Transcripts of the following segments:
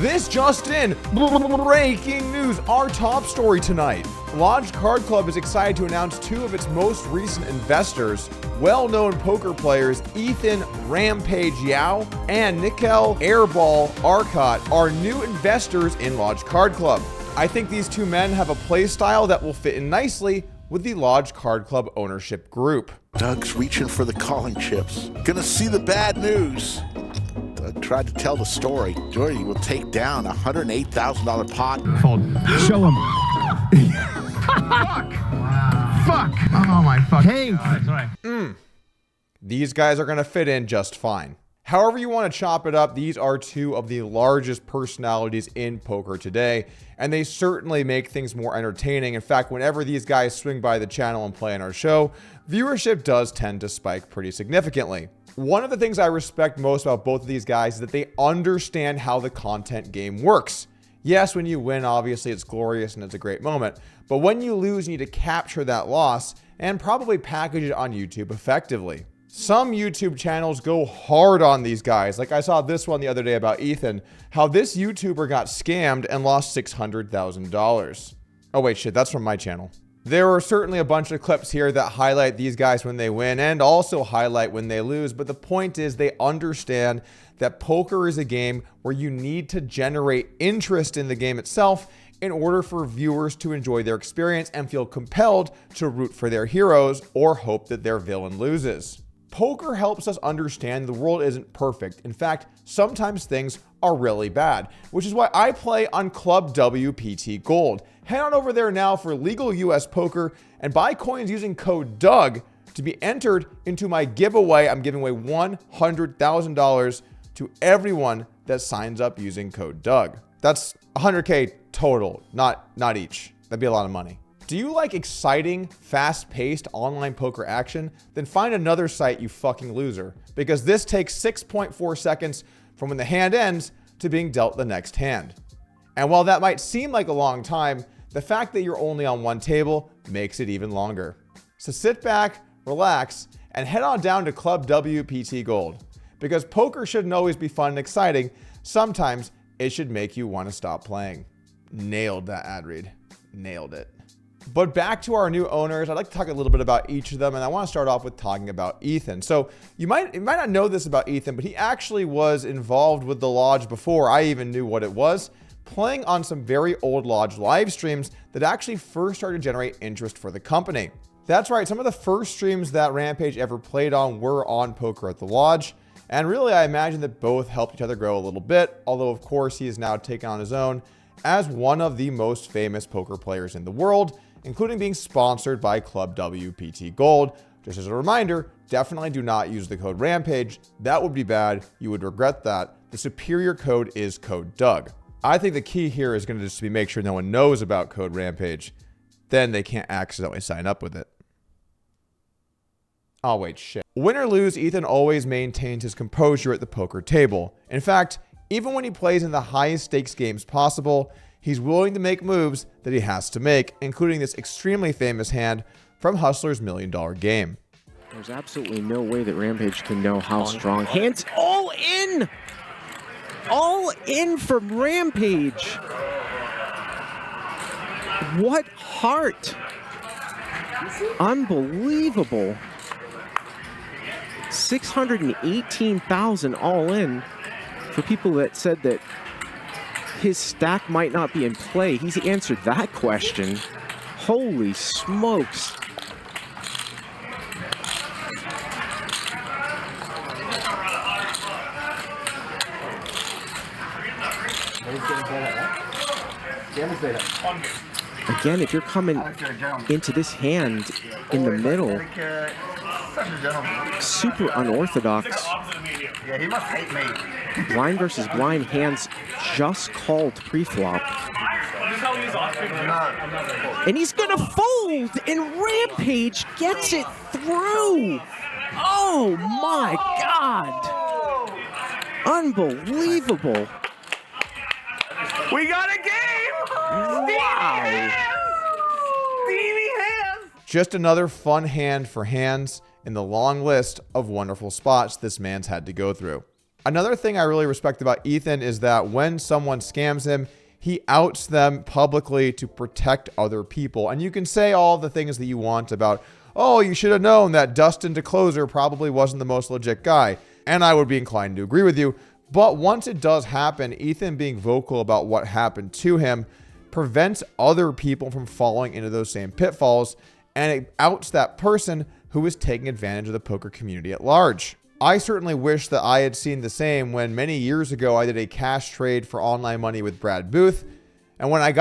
This just in, breaking news, our top story tonight. Lodge Card Club is excited to announce two of its most recent investors, well-known poker players Ethan Rampage Yau and Nikhil Airball Arcot are new investors in Lodge Card Club. I think these two men have a play style that will fit in nicely with the Lodge Card Club ownership group. Doug's reaching for the calling chips. Gonna see the bad news. Doug tried to tell the story. Jordy will take down a $108,000 pot. Fold. Show him. Fuck. Wow. Fuck. Oh my fuck. Hey. Right. These guys are gonna fit in just fine. However you want to chop it up, these are two of the largest personalities in poker today, and they certainly make things more entertaining. In fact, whenever these guys swing by the channel and play on our show, viewership does tend to spike pretty significantly. One of the things I respect most about both of these guys is that they understand how the content game works. Yes, when you win, obviously it's glorious and it's a great moment, but when you lose, you need to capture that loss and probably package it on YouTube effectively. Some YouTube channels go hard on these guys. Like I saw this one the other day about Ethan, how this YouTuber got scammed and lost $600,000. Oh wait, shit, that's from my channel. There are certainly a bunch of clips here that highlight these guys when they win and also highlight when they lose, but the point is they understand that poker is a game where you need to generate interest in the game itself in order for viewers to enjoy their experience and feel compelled to root for their heroes or hope that their villain loses. Poker helps us understand the world isn't perfect. In fact, sometimes things are really bad, which is why I play on Club WPT Gold. Head on over there now for legal US poker and buy coins using code DOUG to be entered into my giveaway. I'm giving away $100,000 to everyone that signs up using code DOUG. That's 100K total, not each. That'd be a lot of money. Do you like exciting, fast-paced online poker action? Then find another site, you fucking loser, because this takes 6.4 seconds from when the hand ends to being dealt the next hand. And while that might seem like a long time, the fact that you're only on one table makes it even longer. So sit back, relax, and head on down to Club WPT Gold, because poker shouldn't always be fun and exciting. Sometimes it should make you want to stop playing. Nailed that ad read. Nailed it. But back to our new owners, I'd like to talk a little bit about each of them, and I want to start off with talking about Ethan. So you might not know this about Ethan, but he actually was involved with the Lodge before I even knew what it was, playing on some very old Lodge live streams that actually first started to generate interest for the company. That's right, some of the first streams that Rampage ever played on were on Poker at the Lodge, and really I imagine that both helped each other grow a little bit, although of course he is now taken on his own as one of the most famous poker players in the world, including being sponsored by Club WPT Gold. Just as a reminder, definitely do not use the code Rampage. That would be bad. You would regret that. The superior code is code DOUG. I think the key here is going to just be make sure no one knows about code Rampage. Then they can't accidentally sign up with it. Oh, wait, shit. Win or lose, Ethan always maintains his composure at the poker table. In fact, even when he plays in the highest stakes games possible, he's willing to make moves that he has to make, including this extremely famous hand from Hustler's $1 Million Game. There's absolutely no way that Rampage can know how strong. Hands all in! All in from Rampage! What heart! Unbelievable. 618,000 all in. For people that said that his stack might not be in play, he's answered that question. Holy smokes. Again, if you're coming into this hand in the middle, super unorthodox. Yeah, he must hate me. Blind versus blind hands just called pre-flop. And he's gonna fold, and Rampage gets it through. Oh my God. Unbelievable. We got a game! Wow. Steamy hands! Just another fun hand for hands in the long list of wonderful spots this man's had to go through. Another thing I really respect about Ethan is that when someone scams him, he outs them publicly to protect other people. And you can say all the things that you want about, oh, you should have known that Dustin DeCloser probably wasn't the most legit guy. And I would be inclined to agree with you. But once it does happen, Ethan being vocal about what happened to him prevents other people from falling into those same pitfalls. And it outs that person who is taking advantage of the poker community at large. I certainly wish that I had seen the same when many years ago I did a cash trade for online money with Brad Booth. And when I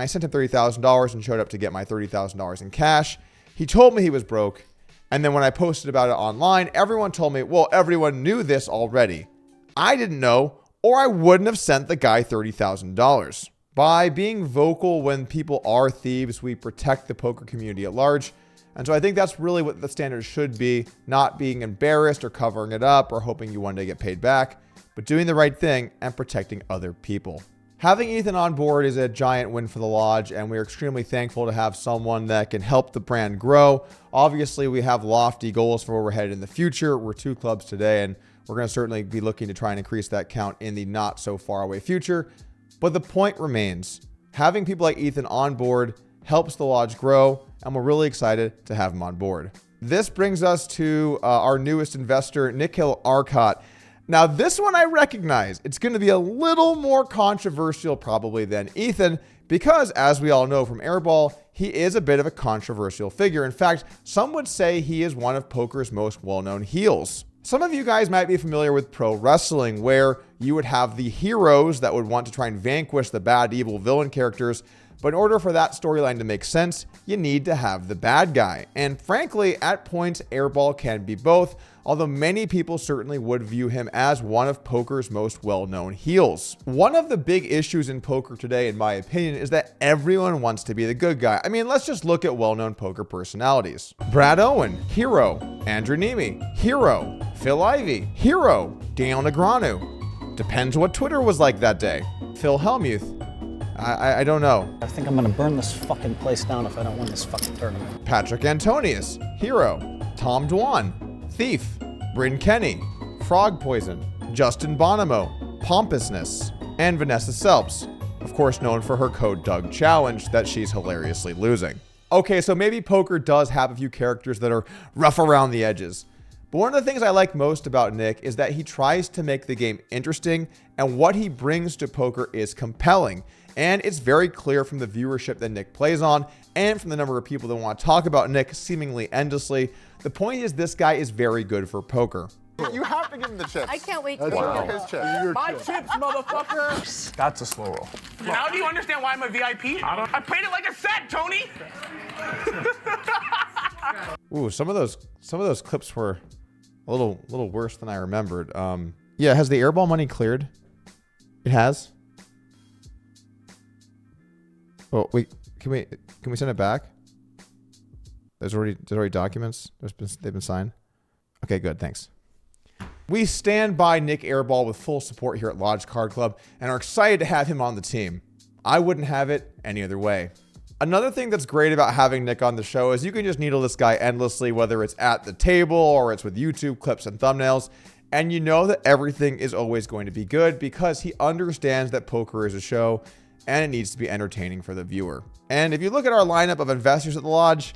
sent him $30,000 and showed up to get my $30,000 in cash, he told me he was broke. And then when I posted about it online, everyone told me, well, everyone knew this already. I didn't know, or I wouldn't have sent the guy $30,000. By being vocal when people are thieves, we protect the poker community at large. And so I think that's really what the standard should be, not being embarrassed or covering it up or hoping you one day get paid back, but doing the right thing and protecting other people. Having Ethan on board is a giant win for the Lodge, and we're extremely thankful to have someone that can help the brand grow. Obviously, we have lofty goals for where we're headed in the future. We're 2 clubs today, and we're going to certainly be looking to try and increase that count in the not so far away future. But the point remains, having people like Ethan on board helps the Lodge grow, and we're really excited to have him on board. This brings us to our newest investor, Nikhil Arcot. Now, this one I recognize. It's going to be a little more controversial probably than Ethan because, as we all know from Airball, he is a bit of a controversial figure. In fact, some would say he is one of poker's most well-known heels. Some of you guys might be familiar with pro wrestling, where you would have the heroes that would want to try and vanquish the bad, evil villain characters. But in order for that storyline to make sense, you need to have the bad guy. And frankly, at points, Airball can be both, although many people certainly would view him as one of poker's most well-known heels. One of the big issues in poker today, in my opinion, is that everyone wants to be the good guy. I mean, let's just look at well-known poker personalities. Brad Owen, hero. Andrew Nemi, hero. Phil Ivey, hero. Daniel Negreanu. Depends what Twitter was like that day. Phil Hellmuth. I don't know. I think I'm gonna burn this fucking place down if I don't win this fucking tournament. Patrick Antonius, hero. Tom Dwan, thief. Bryn Kenny, frog poison. Justin Bonomo, pompousness. And Vanessa Selps, of course known for her Code Doug challenge that she's hilariously losing. Okay, so maybe poker does have a few characters that are rough around the edges. But one of the things I like most about Nick is that he tries to make the game interesting, and what he brings to poker is compelling. And it's very clear from the viewership that Nick plays on and from the number of people that want to talk about Nick seemingly endlessly. The point is this guy is very good for poker. You have to give him the chips. I can't wait to His chips. My chips, motherfucker. That's a slow roll. Now do you understand why I'm a VIP? I played it like a set, Tony. Ooh, some of those clips were a little worse than I remembered. Yeah, has the Airball money cleared? It has. Oh, wait, can we send it back? There's already documents. They've been signed. Okay, good, thanks. We stand by Nik Airball with full support here at Lodge Card Club and are excited to have him on the team. I wouldn't have it any other way. Another thing that's great about having Nick on the show is you can just needle this guy endlessly, whether it's at the table or it's with YouTube clips and thumbnails. And you know that everything is always going to be good because he understands that poker is a show and it needs to be entertaining for the viewer. And if you look at our lineup of investors at the Lodge,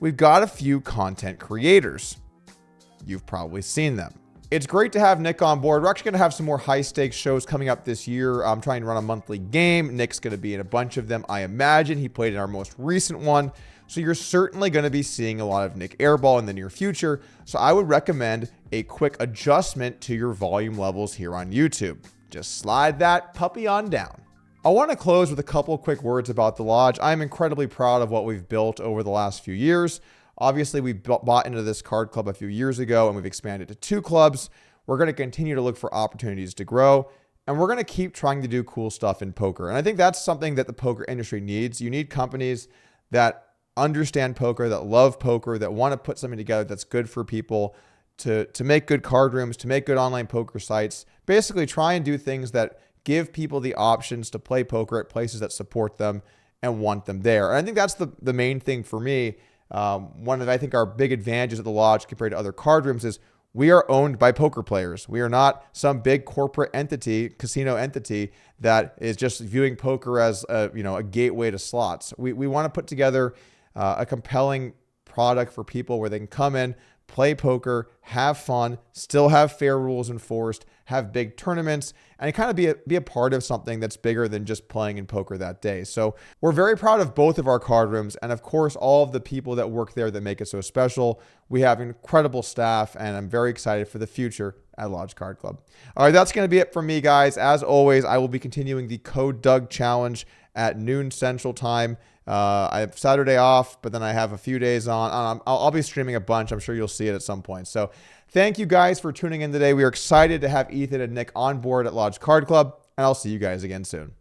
we've got a few content creators. You've probably seen them. It's great to have Nick on board. We're actually going to have some more high stakes shows coming up this year. I'm trying to run a monthly game. Nick's going to be in a bunch of them, I imagine. He played in our most recent one. So you're certainly going to be seeing a lot of Nik Airball in the near future. So I would recommend a quick adjustment to your volume levels here on YouTube. Just slide that puppy on down. I want to close with a couple quick words about the Lodge. I'm incredibly proud of what we've built over the last few years. Obviously, we bought into this card club a few years ago and we've expanded to 2 clubs. We're going to continue to look for opportunities to grow, and we're going to keep trying to do cool stuff in poker. And I think that's something that the poker industry needs. You need companies that understand poker, that love poker, that want to put something together that's good for people, to make good card rooms, to make good online poker sites. Basically, try and do things that give people the options to play poker at places that support them and want them there. And I think that's the main thing for me. One of, I think, our big advantages at the Lodge compared to other card rooms is We are owned by poker players. We are not some big corporate entity, casino entity that is just viewing poker as a gateway to slots. We want to put together a compelling product for people where they can come in, play poker, have fun, still have fair rules enforced, have big tournaments, and kind of be a part of something that's bigger than just playing in poker that day. So we're very proud of both of our card rooms, and of course, all of the people that work there that make it so special. We have incredible staff, and I'm very excited for the future at Lodge Card Club. All right, that's going to be it from me, guys. As always, I will be continuing the Code Doug Challenge at noon Central Time. I have Saturday off, but then I have a few days on. I'll be streaming a bunch. I'm sure you'll see it at some point. So thank you guys for tuning in today. We are excited to have Ethan and Nick on board at Lodge Card Club, and I'll see you guys again soon.